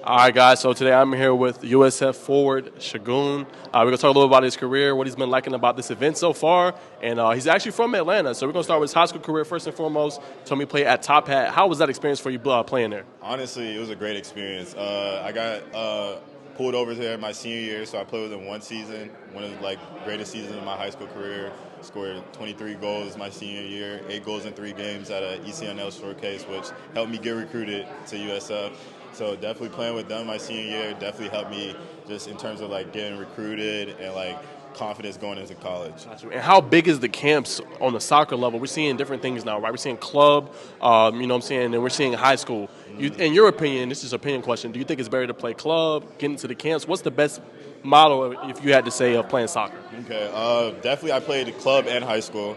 All right, guys. So today I'm here with USF forward Segun. We're gonna talk a little about his career, what he's been liking about this event so far, and he's actually from Atlanta. So we're gonna start with his high school career first and foremost. Told me he played at Top Hat. How was that experience for you playing there? Honestly, it was a great experience. I got pulled over there my senior year, so I played with him one season, one of the greatest seasons of my high school career. Scored 23 goals my senior year, 8 goals in 3 games at a ECNL showcase, which helped me get recruited to USF. So definitely playing with them my senior year definitely helped me just in terms of getting recruited and confidence going into college. And how big is the camps on the soccer level? We're seeing different things now, right? We're seeing club, you know what I'm saying, and we're seeing high school. In your opinion, this is an opinion question, do you think it's better to play club, get into the camps? What's the best model, if you had to say, of playing soccer? Okay, definitely I played club and high school.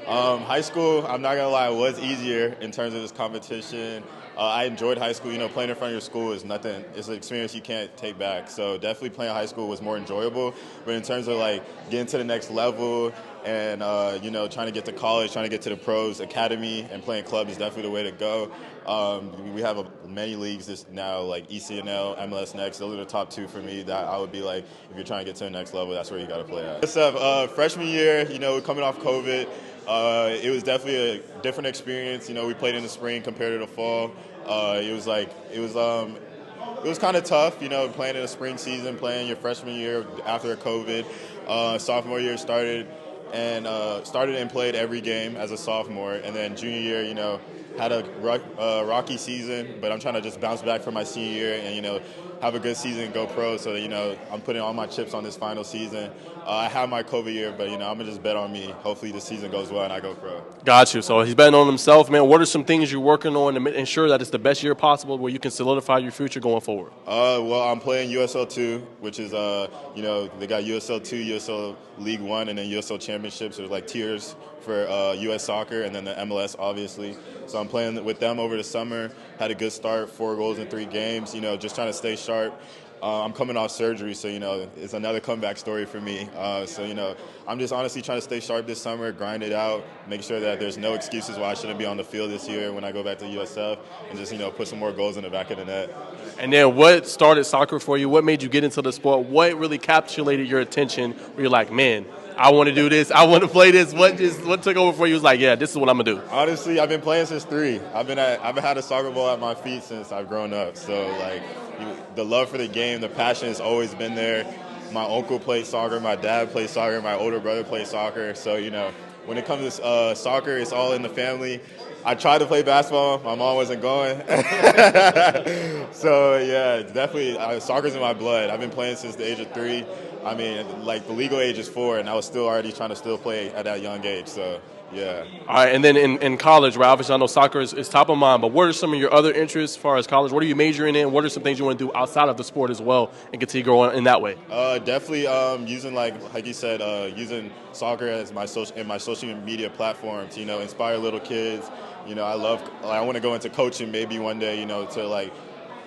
High school, I'm not going to lie, it was easier in terms of this competition. I enjoyed high school. Playing in front of your school is nothing. It's an experience you can't take back. So definitely playing high school was more enjoyable. But in terms of getting to the next level and trying to get to college, trying to get to the pros academy and playing club is definitely the way to go. We have many leagues now, like ECNL, MLS Next. Those are the top 2 for me. That I would be if you're trying to get to the next level, that's where you got to play at. Freshman year, coming off COVID. It was definitely a different experience. We played in the spring compared to the fall. It was kind of tough, playing in the spring season, playing your freshman year after COVID. Sophomore year started and played every game as a sophomore, and then junior year, had a rocky season, but I'm trying to just bounce back from my senior year and have a good season and go pro. So I'm putting all my chips on this final season. I have my COVID year, but I'm gonna just bet on me. Hopefully the season goes well and I go pro. Got you. So he's betting on himself, man. What are some things you're working on to ensure that it's the best year possible, where you can solidify your future going forward? Well, I'm playing USL2, which is they got USL2, USL League One, and then USL Championships. There's tiers for U.S. soccer, and then the MLS, obviously. So I'm playing with them over the summer. Had a good start, 4 goals in 3 games. Just trying to stay sharp. I'm coming off surgery, so it's another comeback story for me. I'm just honestly trying to stay sharp this summer, grind it out, make sure that there's no excuses why I shouldn't be on the field this year when I go back to USF, and just put some more goals in the back of the net. And then, what started soccer for you? What made you get into the sport? What really capsulated your attention? Where you're like, man, I want to do this. I want to play this. What took over for you? Was like, yeah, this is what I'm gonna do. Honestly, I've been playing since 3. I've had a soccer ball at my feet since I've grown up. So the love for the game, the passion has always been there. My uncle played soccer, my dad played soccer, my older brother played soccer. So when it comes to soccer, it's all in the family. I tried to play basketball. My mom wasn't going. So, yeah, definitely soccer's in my blood. I've been playing since the age of 3. I mean, the legal age is 4, and I was still already trying to play at that young age. So, yeah. All right, and then in college, right, obviously I know soccer is top of mind, but what are some of your other interests as far as college? What are you majoring in? What are some things you want to do outside of the sport as well and continue growing in that way? Definitely using, like you said, using soccer as my social media platform to, inspire little kids. I want to go into coaching maybe one day, to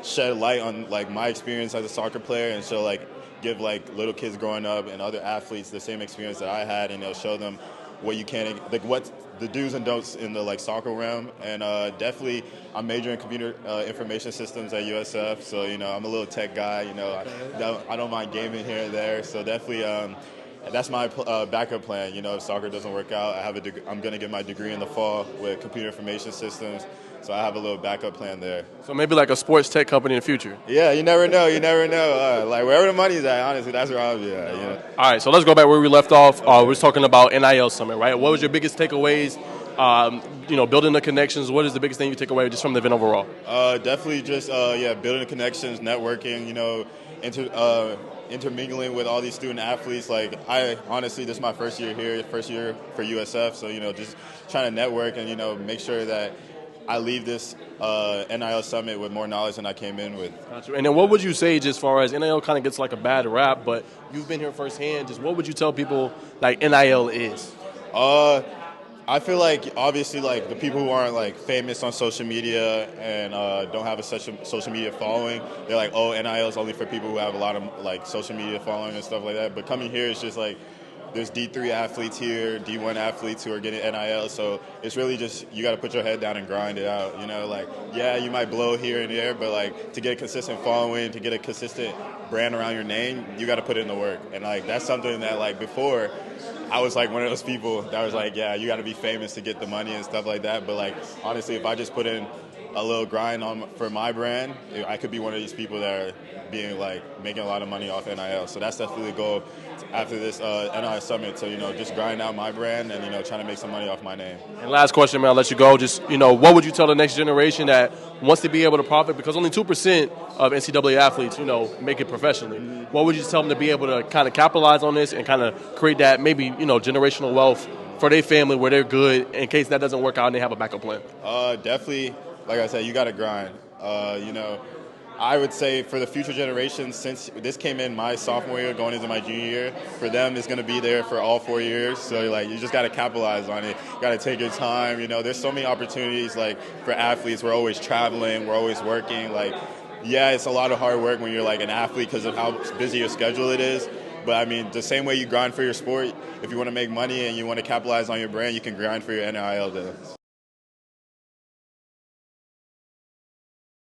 shed light on my experience as a soccer player and show give little kids growing up and other athletes the same experience that I had, and show them what you can, what the do's and don'ts in the soccer realm. And definitely I'm majoring in computer information systems at USF, so I'm a little tech guy. I don't mind gaming here and there, so definitely that's my backup plan. If soccer doesn't work out, I'm going to get my degree in the fall with computer information systems. So I have a little backup plan there. So maybe a sports tech company in the future. Yeah, you never know. Wherever the money's at, honestly, that's where I'll be at. All right, so let's go back where we left off. We were talking about NIL Summit, right? What was your biggest takeaways? Building the connections. What is the biggest thing you take away just from the event overall? Definitely just building the connections, networking. Intermingling with all these student athletes. I honestly, this is my first year here, first year for USF. So just trying to network and make sure that I leave this NIL Summit with more knowledge than I came in with. Gotcha. And then what would you say, just as far as NIL kind of gets a bad rap, but you've been here firsthand, just what would you tell people NIL is? I feel obviously the people who aren't famous on social media and don't have a social media following, they're oh, NIL is only for people who have a lot of social media following and stuff like that. But coming here is just there's D3 athletes here, D1 athletes who are getting NIL. So it's really just you got to put your head down and grind it out. You know, like, yeah, you might blow here and there, but like to get a consistent following, to get a consistent brand around your name, you got to put in the work. And like that's something that like before, I was like one of those people that was like, yeah, you got to be famous to get the money and stuff like that. But like honestly, if I just put in a little grind for my brand, I could be one of these people that are being like making a lot of money off NIL. So that's definitely the goal after this NIL summit, to just grind out my brand and trying to make some money off my name. And last question, man, I'll let you go. Just what would you tell the next generation that wants to be able to profit? Because only 2% of NCAA athletes make it professionally. Mm-hmm. What would you tell them to be able to kind of capitalize on this and kind of create that maybe generational wealth for their family where they're good in case that doesn't work out and they have a backup plan? Definitely. Like I said, you got to grind. I would say for the future generations, since this came in my sophomore year, going into my junior year, for them it's going to be there for all 4 years. So like you just got to capitalize on it. You got to take your time. There's so many opportunities like for athletes. We're always traveling. We're always working. Like, yeah, it's a lot of hard work when you're like an athlete because of how busy your schedule it is. But I mean, the same way you grind for your sport, if you want to make money and you want to capitalize on your brand, you can grind for your NIL deals.